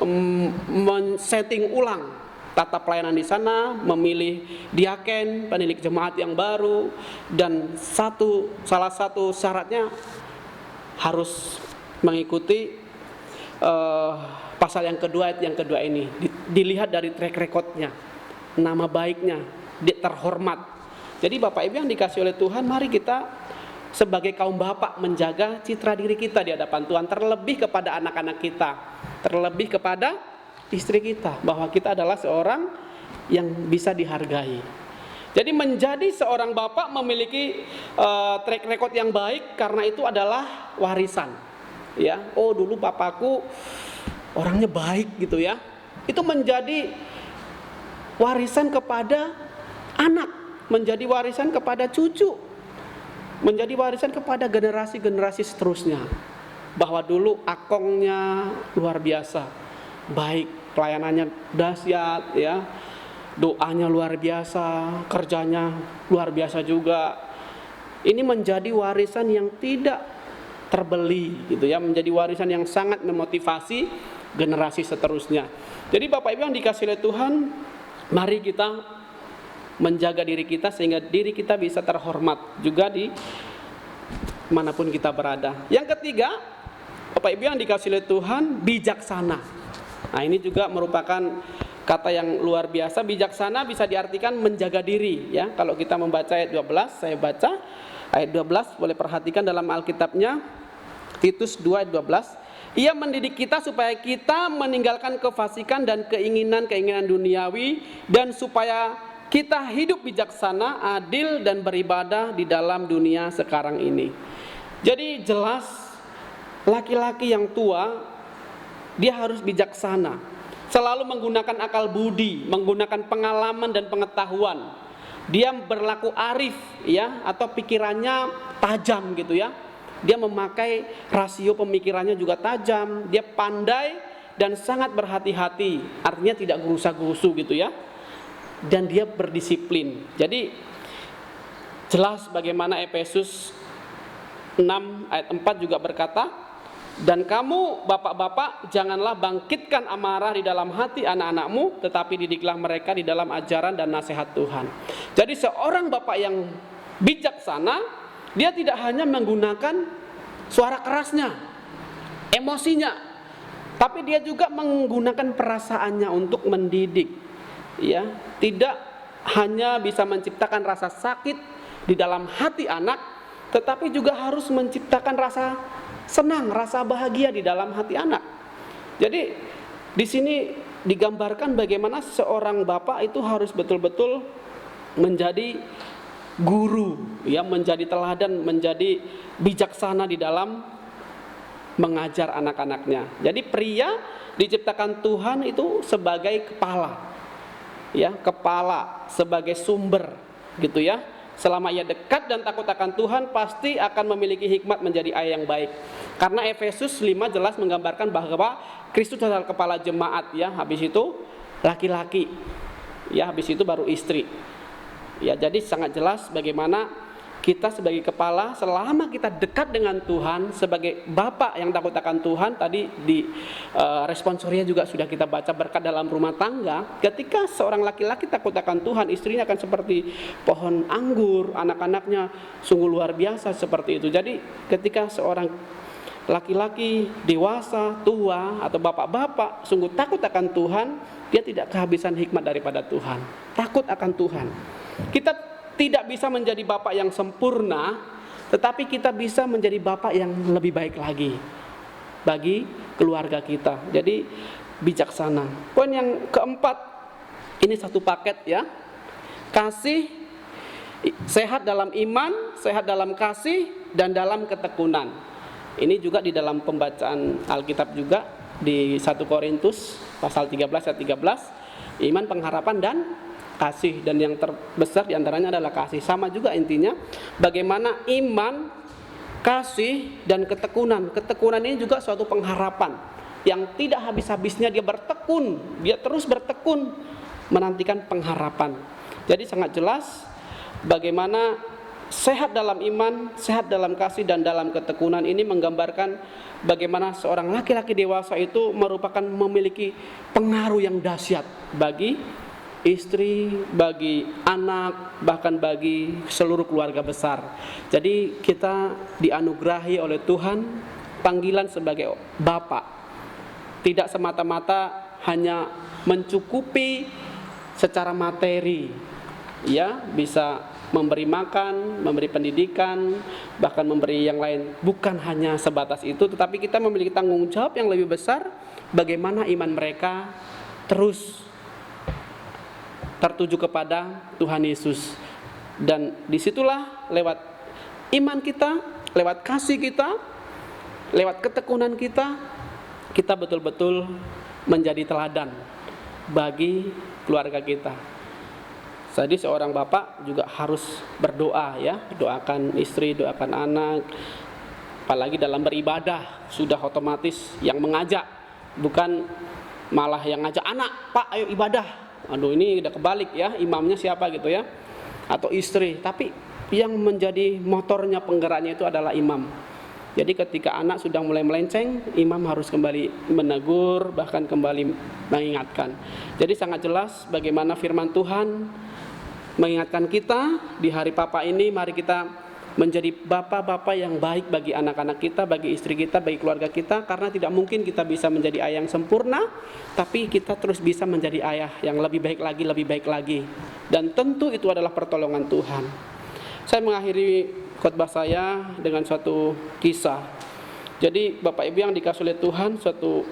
men-setting ulang tata pelayanan di sana, memilih diaken, penilik jemaat yang baru, dan salah satu syaratnya harus mengikuti pasal yang kedua, ayat yang kedua ini. Dilihat dari track recordnya, nama baiknya, terhormat. Jadi Bapak Ibu yang dikasihi oleh Tuhan, mari kita sebagai kaum bapak menjaga citra diri kita di hadapan Tuhan, terlebih kepada anak-anak kita, terlebih kepada istri kita, bahwa kita adalah seorang yang bisa dihargai. Jadi menjadi seorang bapak memiliki track record yang baik, karena itu adalah warisan. Ya, oh dulu papaku orangnya baik gitu ya. Itu menjadi warisan kepada anak, menjadi warisan kepada cucu, menjadi warisan kepada generasi-generasi seterusnya. Bahwa dulu akongnya luar biasa, baik, pelayanannya dahsyat ya, doanya luar biasa, kerjanya luar biasa juga. Ini menjadi warisan yang tidak terbeli gitu ya, menjadi warisan yang sangat memotivasi generasi seterusnya. Jadi Bapak Ibu yang dikasihi oleh Tuhan, mari kita menjaga diri kita sehingga diri kita bisa terhormat juga di manapun kita berada. Yang ketiga, Bapak Ibu yang dikasihi oleh Tuhan, bijaksana. Nah, ini juga merupakan kata yang luar biasa. Bijaksana bisa diartikan menjaga diri ya. Kalau kita membaca ayat 12, saya baca ayat 12, boleh perhatikan dalam Alkitabnya, Titus 2 ayat 12. Ia mendidik kita supaya kita meninggalkan kefasikan dan keinginan-keinginan duniawi, dan supaya kita hidup bijaksana, adil, dan beribadah di dalam dunia sekarang ini. Jadi jelas laki-laki yang tua dia harus bijaksana, selalu menggunakan akal budi, menggunakan pengalaman dan pengetahuan. Dia berlaku arif ya, atau pikirannya tajam gitu ya. Dia memakai rasio pemikirannya juga tajam. Dia pandai dan sangat berhati-hati, artinya tidak gerusa-gerusu gitu ya. Dan dia berdisiplin. Jadi jelas bagaimana Efesus 6 ayat 4 juga berkata, dan kamu bapak-bapak janganlah bangkitkan amarah di dalam hati anak-anakmu, tetapi didiklah mereka di dalam ajaran dan nasihat Tuhan. Jadi seorang bapak yang bijaksana, dia tidak hanya menggunakan suara kerasnya, emosinya, tapi dia juga menggunakan perasaannya untuk mendidik. Ya, tidak hanya bisa menciptakan rasa sakit di dalam hati anak, tetapi juga harus menciptakan rasa senang, rasa bahagia di dalam hati anak. Jadi di sini digambarkan bagaimana seorang bapak itu harus betul-betul menjadi guru, ya, menjadi teladan, menjadi bijaksana di dalam mengajar anak-anaknya. Jadi pria diciptakan Tuhan itu sebagai kepala, ya, kepala sebagai sumber, gitu ya. Selama ia dekat dan takut akan Tuhan, pasti akan memiliki hikmat menjadi ayah yang baik. Karena Efesus 5 jelas menggambarkan bahwa Kristus adalah kepala jemaat, ya. Habis itu laki-laki, ya, habis itu baru istri. Ya, jadi sangat jelas bagaimana kita sebagai kepala, selama kita dekat dengan Tuhan, sebagai bapak yang takut akan Tuhan, tadi di responsoria juga sudah kita baca berkat dalam rumah tangga. Ketika seorang laki-laki takut akan Tuhan, istrinya akan seperti pohon anggur, anak-anaknya sungguh luar biasa seperti itu. Jadi ketika seorang laki-laki dewasa, tua, atau bapak-bapak sungguh takut akan Tuhan, dia tidak kehabisan hikmat daripada Tuhan. Takut akan Tuhan. Kita tidak bisa menjadi bapak yang sempurna, tetapi kita bisa menjadi bapak yang lebih baik lagi bagi keluarga kita. Jadi bijaksana. Poin yang keempat, ini satu paket, ya. Kasih, sehat dalam iman, sehat dalam kasih, dan dalam ketekunan. Ini juga di dalam pembacaan Alkitab juga di 1 Korintus pasal 13 ayat 13, iman, pengharapan, dan kasih, dan yang terbesar diantaranya adalah kasih. Sama juga intinya bagaimana iman, kasih, dan ketekunan. Ketekunan ini juga suatu pengharapan yang tidak habis-habisnya dia bertekun, dia terus bertekun menantikan pengharapan. Jadi sangat jelas bagaimana sehat dalam iman, sehat dalam kasih, dan dalam ketekunan ini menggambarkan bagaimana seorang laki-laki dewasa itu merupakan memiliki pengaruh yang dahsyat bagi istri, bagi anak, bahkan bagi seluruh keluarga besar. Jadi kita dianugerahi oleh Tuhan panggilan sebagai bapak. Tidak semata-mata hanya mencukupi secara materi, ya, bisa memberi makan, memberi pendidikan, bahkan memberi yang lain. Bukan hanya sebatas itu, tetapi kita memiliki tanggung jawab yang lebih besar, bagaimana iman mereka terus tertuju kepada Tuhan Yesus. Dan disitulah lewat iman kita, lewat kasih kita, lewat ketekunan kita, kita betul-betul menjadi teladan bagi keluarga kita. Jadi seorang bapak juga harus berdoa, ya, doakan istri, doakan anak. Apalagi dalam beribadah sudah otomatis yang mengajak, bukan malah yang ngajak anak, Pak ayo ibadah. Aduh, ini udah kebalik, ya, imamnya siapa gitu, ya, atau istri. Tapi yang menjadi motornya, penggeraknya itu adalah imam. Jadi ketika anak sudah mulai melenceng, imam harus kembali menegur, bahkan kembali mengingatkan. Jadi sangat jelas bagaimana firman Tuhan mengingatkan kita di hari Papa ini. Mari kita menjadi bapak-bapak yang baik bagi anak-anak kita, bagi istri kita, bagi keluarga kita. Karena tidak mungkin kita bisa menjadi ayah yang sempurna, tapi kita terus bisa menjadi ayah yang lebih baik lagi, lebih baik lagi. Dan tentu itu adalah pertolongan Tuhan. Saya mengakhiri khotbah saya dengan suatu kisah. Jadi Bapak Ibu yang dikasihi oleh Tuhan, suatu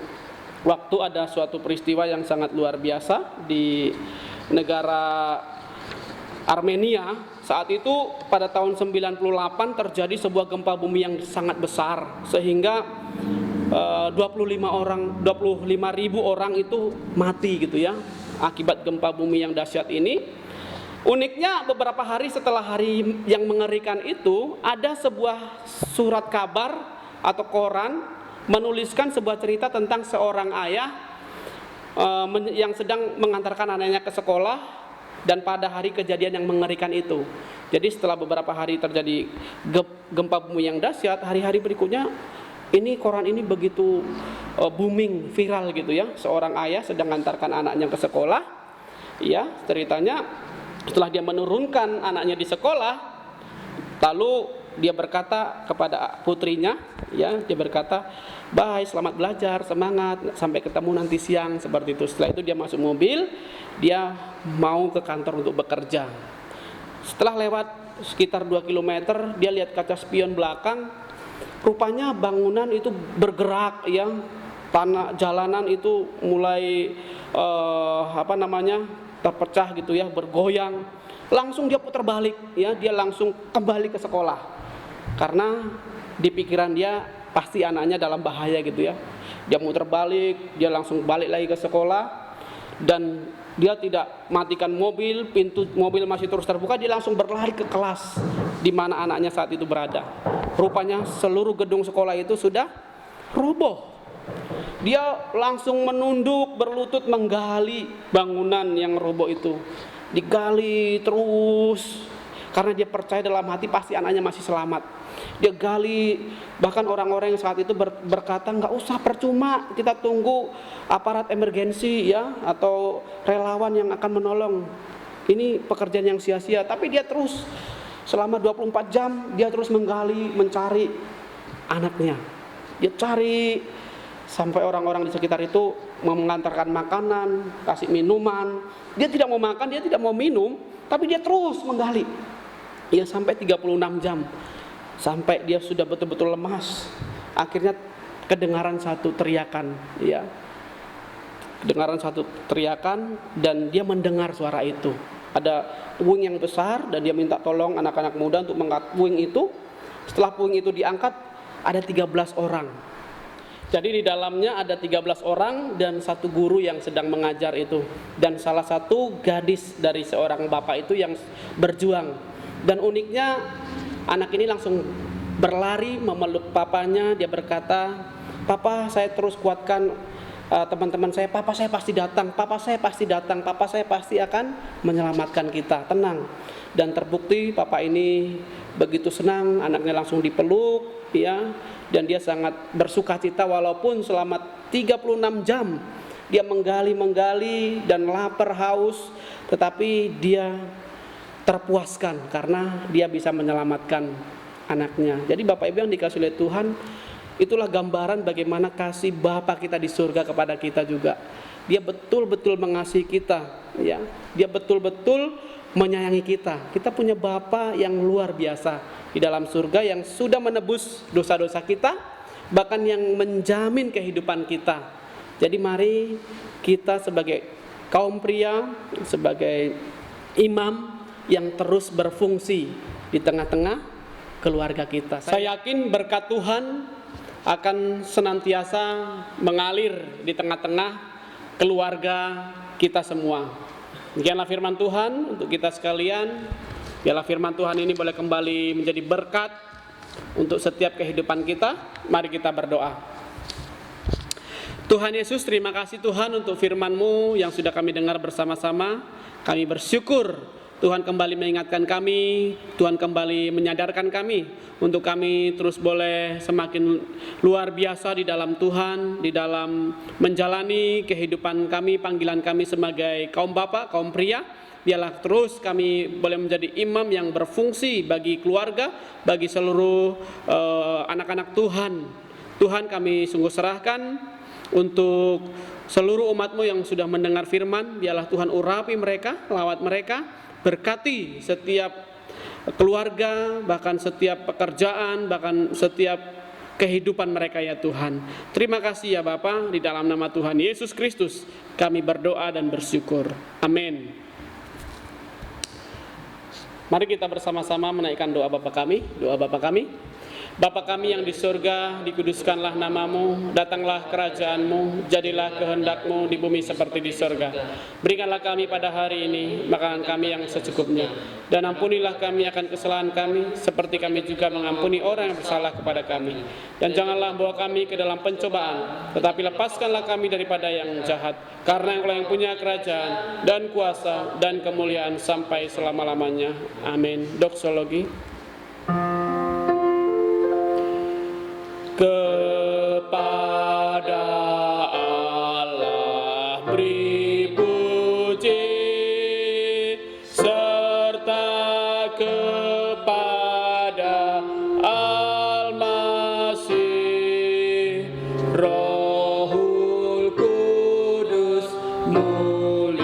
waktu ada suatu peristiwa yang sangat luar biasa di negara Armenia. Saat itu pada tahun 98 terjadi sebuah gempa bumi yang sangat besar, sehingga 25.000 orang itu mati gitu, ya, akibat gempa bumi yang dahsyat ini. Uniknya beberapa hari setelah hari yang mengerikan itu, ada sebuah surat kabar atau koran menuliskan sebuah cerita tentang seorang ayah yang sedang mengantarkan anaknya ke sekolah, dan pada hari kejadian yang mengerikan itu. Jadi setelah beberapa hari terjadi gempa bumi yang dahsyat, hari-hari berikutnya ini koran ini begitu booming, viral gitu ya. Seorang ayah sedang mengantarkan anaknya ke sekolah. Ya, ceritanya setelah dia menurunkan anaknya di sekolah, lalu dia berkata kepada putrinya, ya, dia berkata, "Bye, selamat belajar, semangat, sampai ketemu nanti siang," seperti itu. Setelah itu dia masuk mobil, dia mau ke kantor untuk bekerja. Setelah lewat sekitar 2 km, dia lihat kaca spion belakang, rupanya bangunan itu bergerak, ya, tanah jalanan itu mulai terpecah gitu ya, bergoyang. Langsung dia putar balik, ya, dia langsung kembali ke sekolah. Karena di pikiran dia pasti anaknya dalam bahaya gitu ya. Dia muter balik, dia langsung balik lagi ke sekolah, dan dia tidak matikan mobil, pintu mobil masih terus terbuka, dia langsung berlari ke kelas di mana anaknya saat itu berada. Rupanya seluruh gedung sekolah itu sudah roboh. Dia langsung menunduk, berlutut menggali bangunan yang roboh itu. Digali terus, karena dia percaya dalam hati pasti anaknya masih selamat. Dia gali, bahkan orang-orang yang saat itu berkata, "Nggak usah, percuma, kita tunggu aparat emergensi ya, atau relawan yang akan menolong. Ini pekerjaan yang sia-sia." Tapi dia terus selama 24 jam dia terus menggali, mencari anaknya. Dia cari sampai orang-orang di sekitar itu mengantarkan makanan, kasih minuman. Dia tidak mau makan, dia tidak mau minum, tapi dia terus menggali. Ya, sampai 36 jam. Sampai dia sudah betul-betul lemas. Akhirnya kedengaran satu teriakan, ya. Kedengaran satu teriakan, dan dia mendengar suara itu. Ada puing yang besar, dan dia minta tolong anak-anak muda untuk mengangkat puing itu. Setelah puing itu diangkat, ada 13 orang. Jadi di dalamnya ada 13 orang dan satu guru yang sedang mengajar itu. Dan salah satu gadis dari seorang bapak itu yang berjuang. Dan uniknya, anak ini langsung berlari memeluk papanya. Dia berkata, "Papa, saya terus kuatkan teman-teman saya. Papa saya pasti datang, papa saya pasti datang, papa saya pasti akan menyelamatkan kita. Tenang." Dan terbukti papa ini begitu senang, anaknya langsung dipeluk, ya. Dan dia sangat bersuka cita walaupun selama 36 jam dia menggali dan lapar, haus, tetapi dia terpuaskan karena dia bisa menyelamatkan anaknya. Jadi Bapak Ibu yang dikasihi oleh Tuhan, itulah gambaran bagaimana kasih Bapa kita di surga kepada kita juga. Dia betul-betul mengasihi kita, ya. Dia betul-betul menyayangi kita. Kita punya Bapa yang luar biasa di dalam surga yang sudah menebus dosa-dosa kita, bahkan yang menjamin kehidupan kita. Jadi mari kita sebagai kaum pria, sebagai imam yang terus berfungsi di tengah-tengah keluarga kita. Saya yakin berkat Tuhan akan senantiasa mengalir di tengah-tengah keluarga kita semua. Demikianlah firman Tuhan untuk kita sekalian. Biarlah firman Tuhan ini boleh kembali menjadi berkat untuk setiap kehidupan kita. Mari kita berdoa. Tuhan Yesus, terima kasih Tuhan untuk firman-Mu yang sudah kami dengar bersama-sama. Kami bersyukur Tuhan kembali mengingatkan kami, Tuhan kembali menyadarkan kami untuk kami terus boleh semakin luar biasa di dalam Tuhan, di dalam menjalani kehidupan kami, panggilan kami sebagai kaum bapa, kaum pria. Biarlah terus kami boleh menjadi imam yang berfungsi bagi keluarga, bagi seluruh anak-anak Tuhan. Tuhan, kami sungguh serahkan untuk seluruh umat-Mu yang sudah mendengar firman. Biarlah Tuhan urapi mereka, lawat mereka, berkati setiap keluarga, bahkan setiap pekerjaan, bahkan setiap kehidupan mereka ya Tuhan. Terima kasih ya Bapa, di dalam nama Tuhan Yesus Kristus kami berdoa dan bersyukur. Amin. Mari kita bersama-sama menaikkan doa Bapa kami. Doa Bapa kami. Bapa kami yang di surga, dikuduskanlah namamu, datanglah kerajaanmu, jadilah kehendakmu di bumi seperti di surga. Berikanlah kami pada hari ini makanan kami yang secukupnya, dan ampunilah kami akan kesalahan kami, seperti kami juga mengampuni orang yang bersalah kepada kami. Dan janganlah bawa kami ke dalam pencobaan, tetapi lepaskanlah kami daripada yang jahat, karena Engkau yang punya kerajaan, dan kuasa, dan kemuliaan sampai selama-lamanya. Amin. Doksologi. Kepada Allah beri puji, serta kepada Al-Masih, Rohul Kudus muliakan,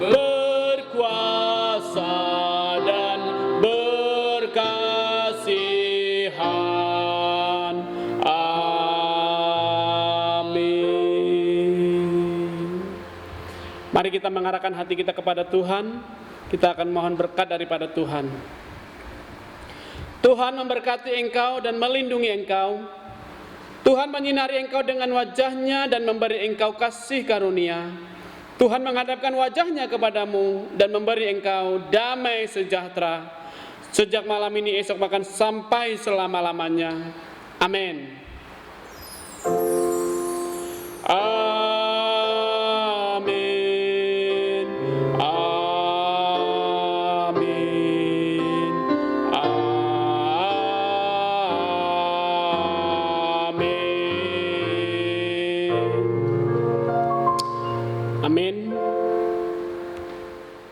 berkuasa dan berkasihan. Amin. Mari kita mengarahkan hati kita kepada Tuhan. Kita akan mohon berkat daripada Tuhan. Tuhan memberkati engkau dan melindungi engkau. Tuhan menyinari engkau dengan wajah-Nya dan memberi engkau kasih karunia. Tuhan menghadapkan wajah-Nya kepadamu dan memberi engkau damai sejahtera. Sejak malam ini, esok bahkan sampai selama-lamanya. Amin. Amin. Amin. Amin. Amin.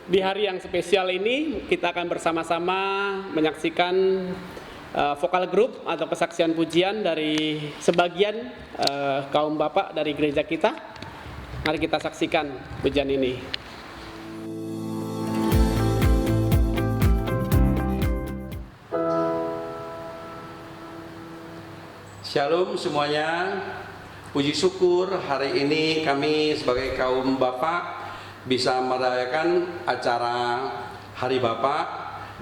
Di hari yang spesial ini kita akan bersama-sama menyaksikan vokal grup atau kesaksian pujian dari sebagian kaum bapak dari gereja kita. Mari kita saksikan pujian ini. Shalom semuanya. Puji syukur hari ini kami sebagai kaum bapak bisa merayakan acara Hari Bapak,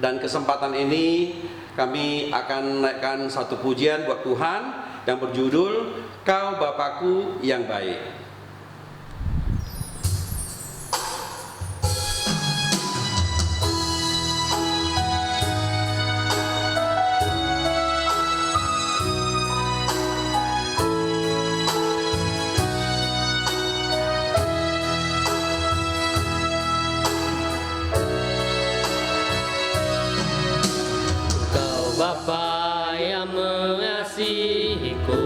dan kesempatan ini kami akan naikkan satu pujian buat Tuhan yang berjudul Kau Bapakku yang Baik. Bapa yang mengasihiku,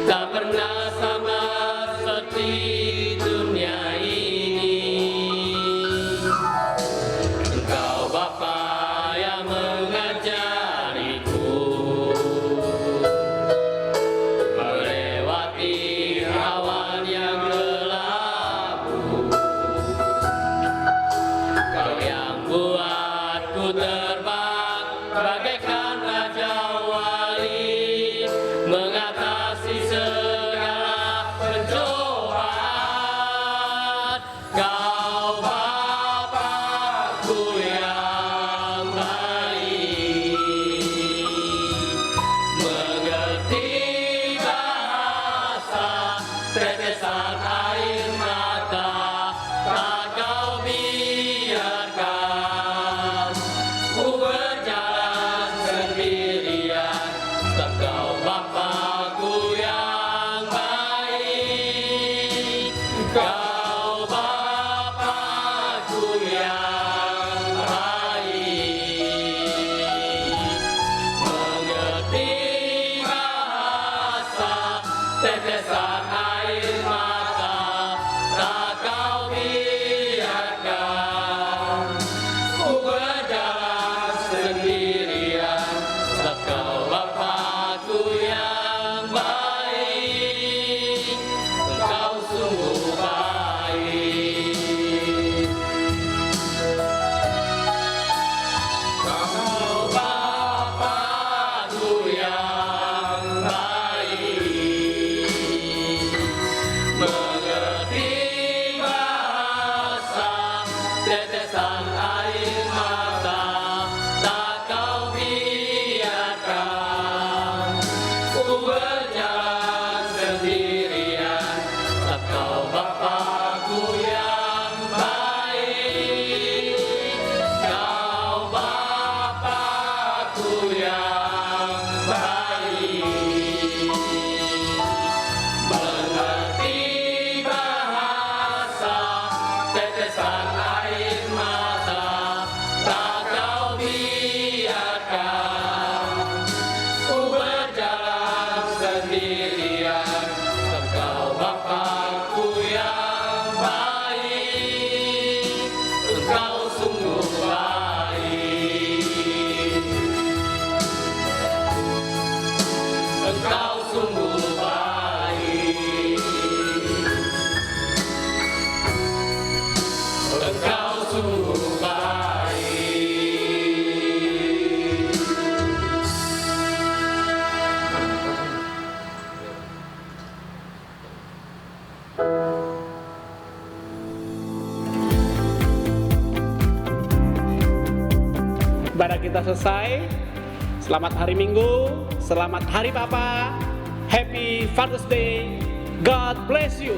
tak pernah sama seperti dunia ini. Engkau Bapa yang mengajariku melewati awan yang kelabu. Kau yang buatku terbang bagaikan raja wali, mengatasi segala pencobaan. Kau Bapakku yang baik, mengerti bahasa tetesan air mata, tak kau biarkan ku berjalan sendirian. Sebab kau Bapakku yang baik, kau Bapakku yang baik, mengerti bahasa tetesan air mata, tak kau biarkan ku berjalan sendirian. Sebab kau Bapakku yang baik, engkau sungguh baik. Kau Bapakku yang baik, mengerti bahasa tetesan air mata, tak kau biarkan ku berjalan sendirian. Sebab kau Bapakku yang baik, kau Bapakku yang baik, mengerti bahasa tetesan air mata, tak kau biarkan ku berjalan sendirian. Sebab kau Bapakku yang baik, engkau sungguh baik, engkau sungguh baik, engkau sungguh baik. Ibadah kita selesai. Selamat hari Minggu, selamat hari Papa, Happy Father's Day, God bless you.